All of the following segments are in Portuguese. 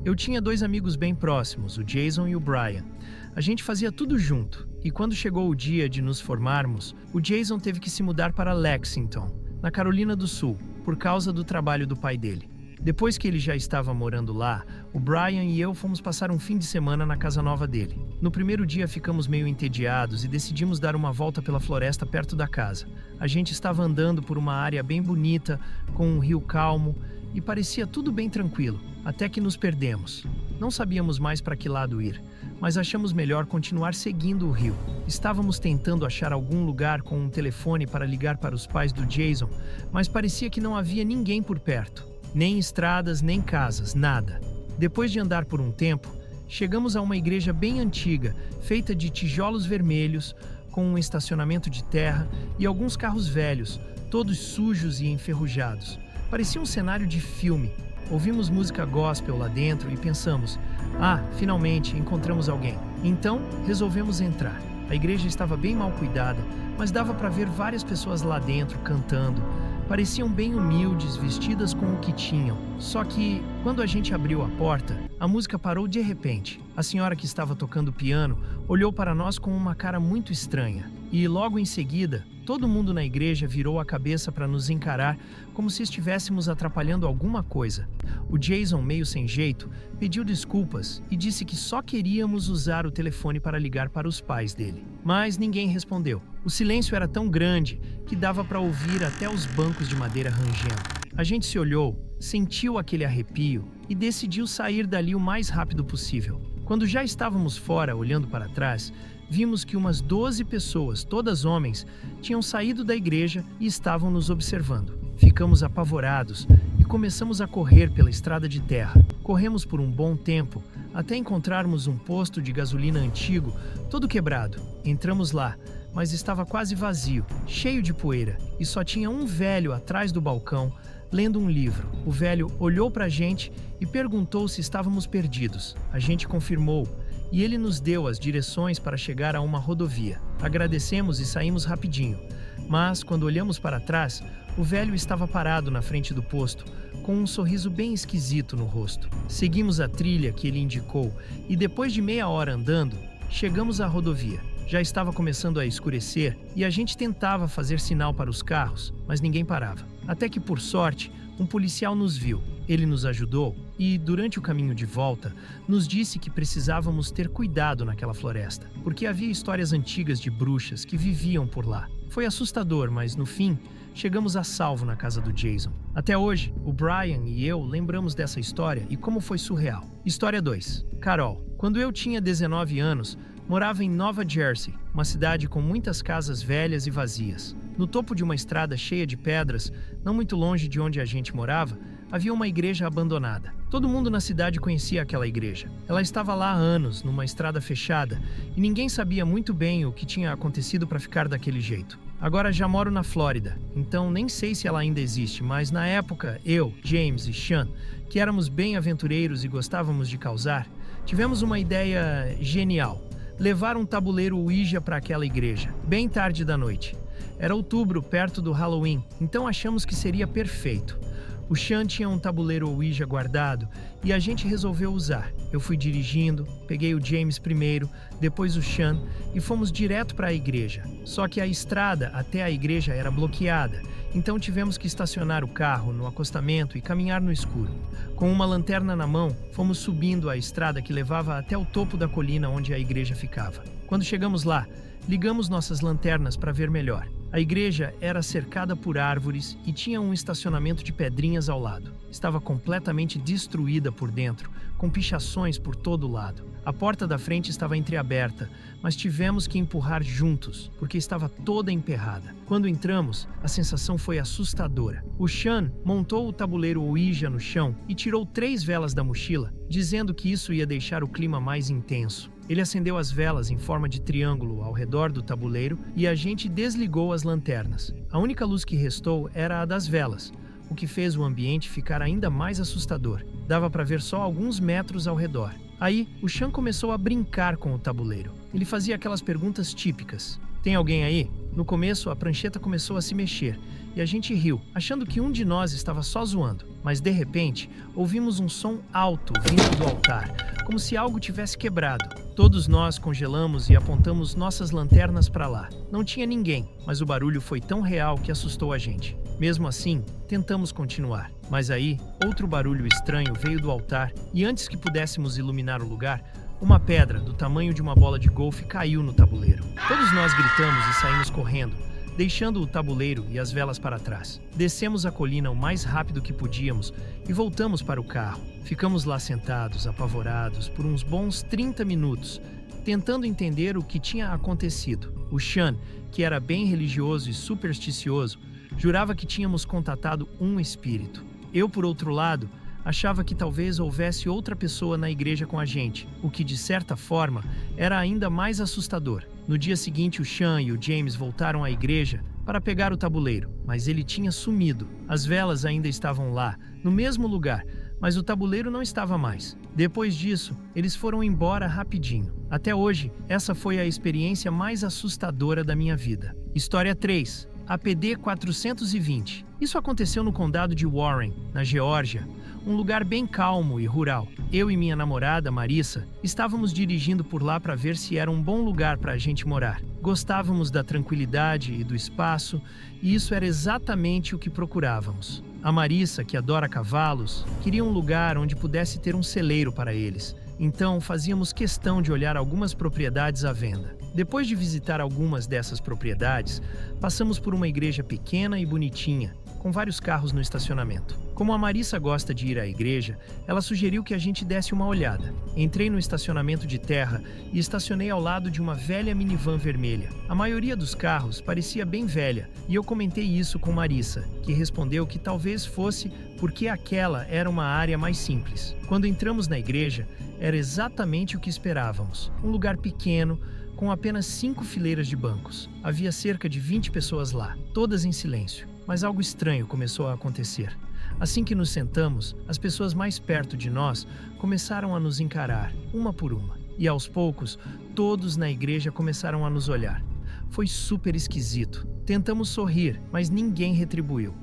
Eu tinha dois amigos bem próximos, o Jason e o Brian. A gente fazia tudo junto, e quando chegou o dia de nos formarmos, o Jason teve que se mudar para Lexington, na Carolina do Sul, por causa do trabalho do pai dele. Depois que ele já estava morando lá, o Brian e eu fomos passar um fim de semana na casa nova dele. No primeiro dia ficamos meio entediados e decidimos dar uma volta pela floresta perto da casa. A gente estava andando por uma área bem bonita, com um rio calmo, e parecia tudo bem tranquilo, até que nos perdemos. Não sabíamos mais para que lado ir, mas achamos melhor continuar seguindo o rio. Estávamos tentando achar algum lugar com um telefone para ligar para os pais do Jason, mas parecia que não havia ninguém por perto. Nem estradas, nem casas, nada. Depois de andar por um tempo, chegamos a uma igreja bem antiga, feita de tijolos vermelhos, com um estacionamento de terra e alguns carros velhos, todos sujos e enferrujados. Parecia um cenário de filme. Ouvimos música gospel lá dentro e pensamos, finalmente encontramos alguém. Então, resolvemos entrar. A igreja estava bem mal cuidada, mas dava para ver várias pessoas lá dentro cantando. Pareciam bem humildes, vestidas com o que tinham. Só que, quando a gente abriu a porta, a música parou de repente. A senhora que estava tocando piano olhou para nós com uma cara muito estranha. E, logo em seguida, todo mundo na igreja virou a cabeça para nos encarar como se estivéssemos atrapalhando alguma coisa. O Jason, meio sem jeito, pediu desculpas e disse que só queríamos usar o telefone para ligar para os pais dele. Mas ninguém respondeu. O silêncio era tão grande que dava para ouvir até os bancos de madeira rangendo. A gente se olhou, sentiu aquele arrepio e decidiu sair dali o mais rápido possível. Quando já estávamos fora, olhando para trás, vimos que umas 12 pessoas, todas homens, tinham saído da igreja e estavam nos observando. Ficamos apavorados e começamos a correr pela estrada de terra. Corremos por um bom tempo, até encontrarmos um posto de gasolina antigo, todo quebrado. Entramos lá, mas estava quase vazio, cheio de poeira, e só tinha um velho atrás do balcão, lendo um livro. O velho olhou para a gente e perguntou se estávamos perdidos. A gente confirmou, e ele nos deu as direções para chegar a uma rodovia. Agradecemos e saímos rapidinho. Mas, quando olhamos para trás, o velho estava parado na frente do posto, com um sorriso bem esquisito no rosto. Seguimos a trilha que ele indicou e, depois de meia hora andando, chegamos à rodovia. Já estava começando a escurecer e a gente tentava fazer sinal para os carros, mas ninguém parava. Até que, por sorte, um policial nos viu. Ele nos ajudou e, durante o caminho de volta, nos disse que precisávamos ter cuidado naquela floresta, porque havia histórias antigas de bruxas que viviam por lá. Foi assustador, mas no fim, chegamos a salvo na casa do Jason. Até hoje, o Brian e eu lembramos dessa história e como foi surreal. História 2. Carol. Quando eu tinha 19 anos, morava em Nova Jersey, uma cidade com muitas casas velhas e vazias. No topo de uma estrada cheia de pedras, não muito longe de onde a gente morava, havia uma igreja abandonada. Todo mundo na cidade conhecia aquela igreja. Ela estava lá há anos, numa estrada fechada, e ninguém sabia muito bem o que tinha acontecido para ficar daquele jeito. Agora já moro na Flórida, então nem sei se ela ainda existe, mas na época, eu, James e Sean, que éramos bem aventureiros e gostávamos de causar, tivemos uma ideia genial: levar um tabuleiro Ouija para aquela igreja, bem tarde da noite. Era outubro, perto do Halloween, então achamos que seria perfeito. O Sean tinha um tabuleiro Ouija guardado e a gente resolveu usar. Eu fui dirigindo, peguei o James primeiro, depois o Sean e fomos direto para a igreja. Só que a estrada até a igreja era bloqueada, então tivemos que estacionar o carro no acostamento e caminhar no escuro. Com uma lanterna na mão, fomos subindo a estrada que levava até o topo da colina onde a igreja ficava. Quando chegamos lá, ligamos nossas lanternas para ver melhor. A igreja era cercada por árvores e tinha um estacionamento de pedrinhas ao lado. Estava completamente destruída por dentro, com pichações por todo lado. A porta da frente estava entreaberta, mas tivemos que empurrar juntos, porque estava toda emperrada. Quando entramos, a sensação foi assustadora. O Sean montou o tabuleiro Ouija no chão e tirou 3 velas da mochila, dizendo que isso ia deixar o clima mais intenso. Ele acendeu as velas em forma de triângulo ao redor do tabuleiro e a gente desligou as lanternas. A única luz que restou era a das velas, o que fez o ambiente ficar ainda mais assustador. Dava para ver só alguns metros ao redor. Aí, o Sean começou a brincar com o tabuleiro. Ele fazia aquelas perguntas típicas. Tem alguém aí? No começo, a prancheta começou a se mexer e a gente riu, achando que um de nós estava só zoando. Mas de repente, ouvimos um som alto vindo do altar, como se algo tivesse quebrado. Todos nós congelamos e apontamos nossas lanternas para lá. Não tinha ninguém, mas o barulho foi tão real que assustou a gente. Mesmo assim, tentamos continuar. Mas aí, outro barulho estranho veio do altar e antes que pudéssemos iluminar o lugar, uma pedra do tamanho de uma bola de golfe caiu no tabuleiro. Todos nós gritamos e saímos correndo, deixando o tabuleiro e as velas para trás. Descemos a colina o mais rápido que podíamos e voltamos para o carro. Ficamos lá sentados, apavorados, por uns bons 30 minutos, tentando entender o que tinha acontecido. O Sean, que era bem religioso e supersticioso, jurava que tínhamos contatado um espírito. Eu, por outro lado, achava que talvez houvesse outra pessoa na igreja com a gente, o que, de certa forma, era ainda mais assustador. No dia seguinte, o Sean e o James voltaram à igreja para pegar o tabuleiro, mas ele tinha sumido. As velas ainda estavam lá, no mesmo lugar, mas o tabuleiro não estava mais. Depois disso, eles foram embora rapidinho. Até hoje, essa foi a experiência mais assustadora da minha vida. História 3. APD 420. Isso aconteceu no condado de Warren, na Geórgia, um lugar bem calmo e rural. Eu e minha namorada, Marissa, estávamos dirigindo por lá para ver se era um bom lugar para a gente morar. Gostávamos da tranquilidade e do espaço, e isso era exatamente o que procurávamos. A Marissa, que adora cavalos, queria um lugar onde pudesse ter um celeiro para eles. Então, fazíamos questão de olhar algumas propriedades à venda. Depois de visitar algumas dessas propriedades, passamos por uma igreja pequena e bonitinha, com vários carros no estacionamento. Como a Marissa gosta de ir à igreja, ela sugeriu que a gente desse uma olhada. Entrei no estacionamento de terra e estacionei ao lado de uma velha minivan vermelha. A maioria dos carros parecia bem velha, e eu comentei isso com Marissa, que respondeu que talvez fosse porque aquela era uma área mais simples. Quando entramos na igreja, era exatamente o que esperávamos. Um lugar pequeno, com apenas 5 fileiras de bancos. Havia cerca de 20 pessoas lá, todas em silêncio. Mas algo estranho começou a acontecer. Assim que nos sentamos, as pessoas mais perto de nós começaram a nos encarar, uma por uma. E aos poucos, todos na igreja começaram a nos olhar. Foi super esquisito. Tentamos sorrir, mas ninguém retribuiu.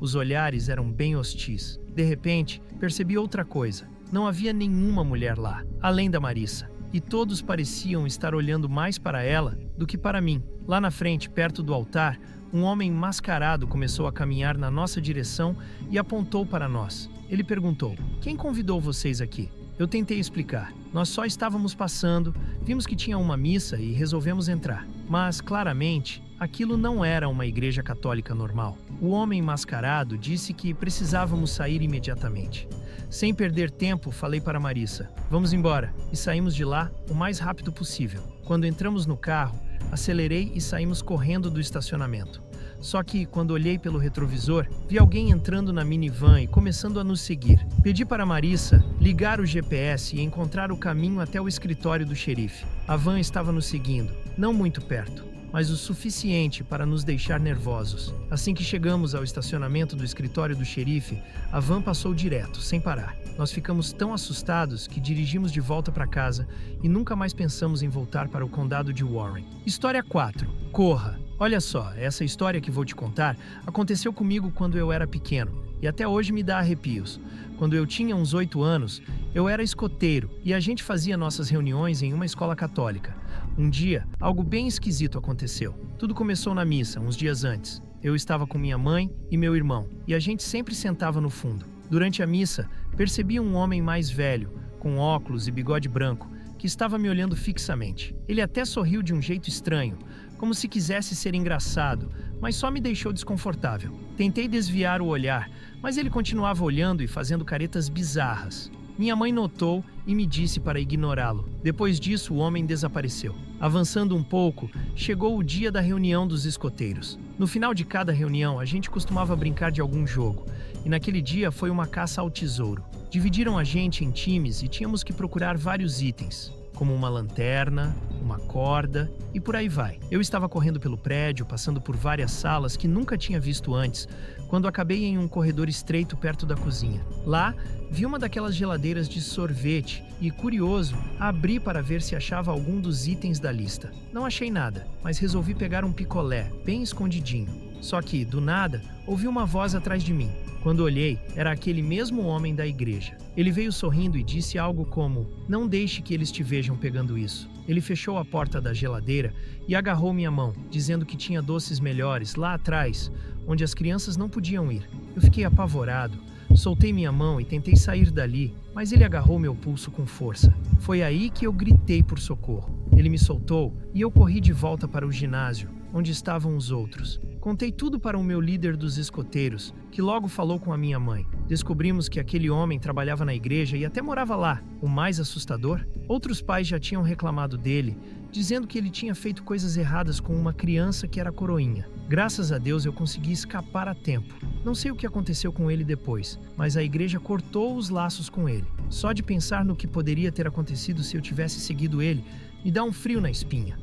Os olhares eram bem hostis. De repente, percebi outra coisa. Não havia nenhuma mulher lá, além da Marissa. E todos pareciam estar olhando mais para ela do que para mim. Lá na frente, perto do altar, um homem mascarado começou a caminhar na nossa direção e apontou para nós. Ele perguntou: "Quem convidou vocês aqui?" Eu tentei explicar. Nós só estávamos passando, vimos que tinha uma missa e resolvemos entrar. Mas, claramente, aquilo não era uma igreja católica normal. O homem mascarado disse que precisávamos sair imediatamente. Sem perder tempo, falei para Marissa: "Vamos embora", e saímos de lá o mais rápido possível. Quando entramos no carro, acelerei e saímos correndo do estacionamento. Só que, quando olhei pelo retrovisor, vi alguém entrando na minivan e começando a nos seguir. Pedi para Marissa ligar o GPS e encontrar o caminho até o escritório do xerife. A van estava nos seguindo, não muito perto, mas o suficiente para nos deixar nervosos. Assim que chegamos ao estacionamento do escritório do xerife, a van passou direto, sem parar. Nós ficamos tão assustados que dirigimos de volta para casa e nunca mais pensamos em voltar para o condado de Warren. História 4. Corra. Olha só, essa história que vou te contar aconteceu comigo quando eu era pequeno e até hoje me dá arrepios. Quando eu tinha uns 8 anos, eu era escoteiro e a gente fazia nossas reuniões em uma escola católica. Um dia, algo bem esquisito aconteceu. Tudo começou na missa, uns dias antes. Eu estava com minha mãe e meu irmão, e a gente sempre sentava no fundo. Durante a missa, percebi um homem mais velho, com óculos e bigode branco, que estava me olhando fixamente. Ele até sorriu de um jeito estranho, como se quisesse ser engraçado, mas só me deixou desconfortável. Tentei desviar o olhar, mas ele continuava olhando e fazendo caretas bizarras. Minha mãe notou e me disse para ignorá-lo. Depois disso, o homem desapareceu. Avançando um pouco, chegou o dia da reunião dos escoteiros. No final de cada reunião, a gente costumava brincar de algum jogo, e naquele dia foi uma caça ao tesouro. Dividiram a gente em times e tínhamos que procurar vários itens, como uma lanterna, uma corda e por aí vai. Eu estava correndo pelo prédio, passando por várias salas que nunca tinha visto antes, quando acabei em um corredor estreito perto da cozinha. Lá, vi uma daquelas geladeiras de sorvete e, curioso, abri para ver se achava algum dos itens da lista. Não achei nada, mas resolvi pegar um picolé, bem escondidinho. Só que, do nada, ouvi uma voz atrás de mim. Quando olhei, era aquele mesmo homem da igreja. Ele veio sorrindo e disse algo como: "Não deixe que eles te vejam pegando isso." Ele fechou a porta da geladeira e agarrou minha mão, dizendo que tinha doces melhores lá atrás, onde as crianças não podiam ir. Eu fiquei apavorado. Soltei minha mão e tentei sair dali, mas ele agarrou meu pulso com força. Foi aí que eu gritei por socorro. Ele me soltou e eu corri de volta para o ginásio, onde estavam os outros. Contei tudo para o meu líder dos escoteiros, que logo falou com a minha mãe. Descobrimos que aquele homem trabalhava na igreja e até morava lá. O mais assustador? Outros pais já tinham reclamado dele, dizendo que ele tinha feito coisas erradas com uma criança que era coroinha. Graças a Deus eu consegui escapar a tempo. Não sei o que aconteceu com ele depois, mas a igreja cortou os laços com ele. Só de pensar no que poderia ter acontecido se eu tivesse seguido ele, me dá um frio na espinha.